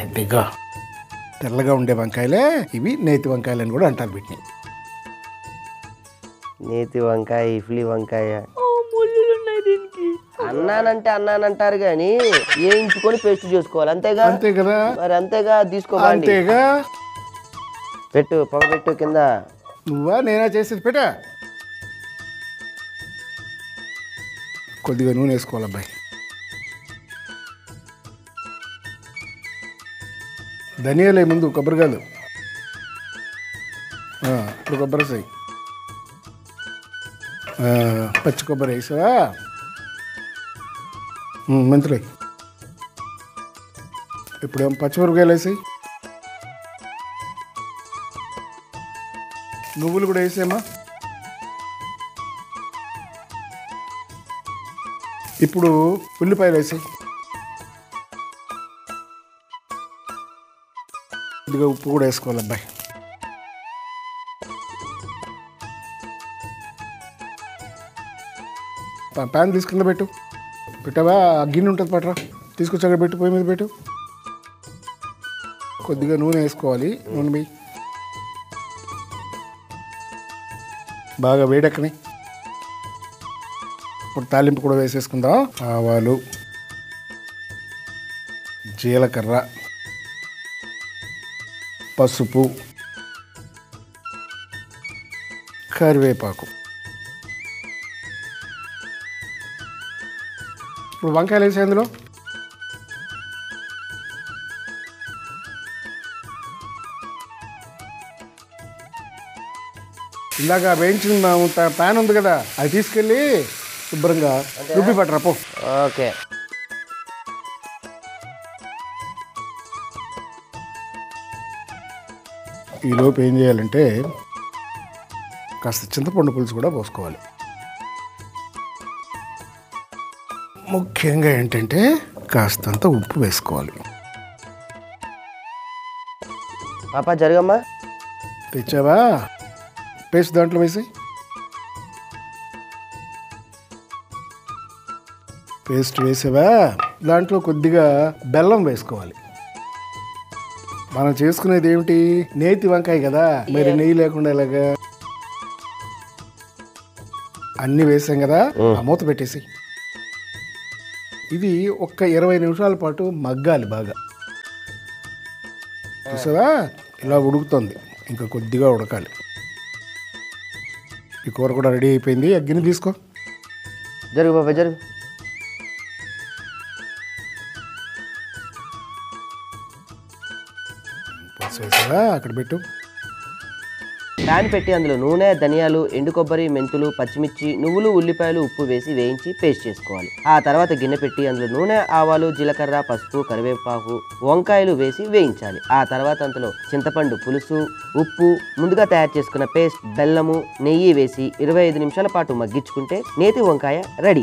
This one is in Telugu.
అదిగో తెల్లగా ఉండే వంకాయలే ఇవి నేతి వంకాయలు అని కూడా అంటారు వీటిని. నేతి వంకాయ, ఇఫ్లీ వంకాయ అన్నానంటారు కానీ వేయించుకొని పేస్ట్ చేసుకోవాలి, అంతేగా? అంతే కదా. మరి అంతేగా, తీసుకోవాలి. అంతేగా. పెట్టు, పొగ పెట్టు కింద. నువ్వా నేనా చేసేది? పెట్టా. కొద్దిగా నూనె వేసుకోవాలి అబ్బాయి. ధనియాలే ముందు, కొబ్బరికాయలు. ఇప్పుడు కొబ్బరి సై, పచ్చి కొబ్బరి వేసావా? మెంతులు. ఇప్పుడు పచ్చిమిరపకాయలు వేసాయి, నువ్వులు కూడా వేసేమా. ఇప్పుడు ఉల్లిపాయలు వేసాయి, కొద్దిగా ఉప్పు కూడా వేసుకోవాలి అబ్బాయి. ప్యాన్ తీసుకుందా పెట్టు. పెట్టావా? గిన్నె ఉంటుంది పట్టరా, తీసుకొచ్చాక పెట్టు, పొయ్యి మీద పెట్టు. కొద్దిగా నూనె వేసుకోవాలి, నూనె వేయి. బాగా వేడెక్కని. ఇప్పుడు తాలింపు కూడా వేసేసుకుందాం. ఆవాలు, జీలకర్ర, పసుపు, కరివేపాకు. ఇప్పుడు వంకాయలు వేసే అందులో. ఇందాక వేయించిన ప్యాన్ ఉంది కదా, అది తీసుకెళ్ళి శుభ్రంగా రుబ్బి పట్టరా పో. ఓకే. ఈలోపు ఏం చేయాలంటే కాస్త చింతపండు పులుసు కూడా పోసుకోవాలి. ముఖ్యంగా ఏంటంటే కాస్తంత ఉప్పు వేసుకోవాలి. పాపా జరగమ్మా. తెచ్చావా? పేస్ట్ దాంట్లో వేసి, పేస్ట్ వేసావా? దాంట్లో కొద్దిగా బెల్లం వేసుకోవాలి. మనం చేసుకునేది ఏమిటి? నేతి వంకాయ కదా, మరి నెయ్యి లేకుండా ఎలాగా? అన్నీ వేసాం కదా, ఆ మూత పెట్టేసి ఇది ఒక్క 20 నిమిషాల పాటు మగ్గాలి బాగా. చూసావా ఇలా ఉడుకుతుంది, ఇంకా కొద్దిగా ఉడకాలి. ఈ కూర కూడా రెడీ అయిపోయింది. ఆ గిన్నె తీసుకో. జరుగు బాబా, జరుగు. వేసావా? అక్కడ పెట్టు. ప్యాన్ పెట్టి అందులో నూనె, ధనియాలు, ఎండు కొబ్బరి, మెంతులు, పచ్చిమిర్చి, నువ్వులు, ఉల్లిపాయలు, ఉప్పు వేసి వేయించి పేస్ట్ చేసుకోవాలి. ఆ తర్వాత గిన్నె పెట్టి అందులో నూనె, ఆవాలు, జీలకర్ర, పసుపు, కరివేపాకు, వంకాయలు వేసి వేయించాలి. ఆ తర్వాత అందులో చింతపండు పులుసు, ఉప్పు, ముందుగా తయారు చేసుకున్న పేస్ట్, బెల్లము, నెయ్యి వేసి 25 నిమిషాల పాటు మగ్గించుకుంటే నేతి వంకాయ రెడీ.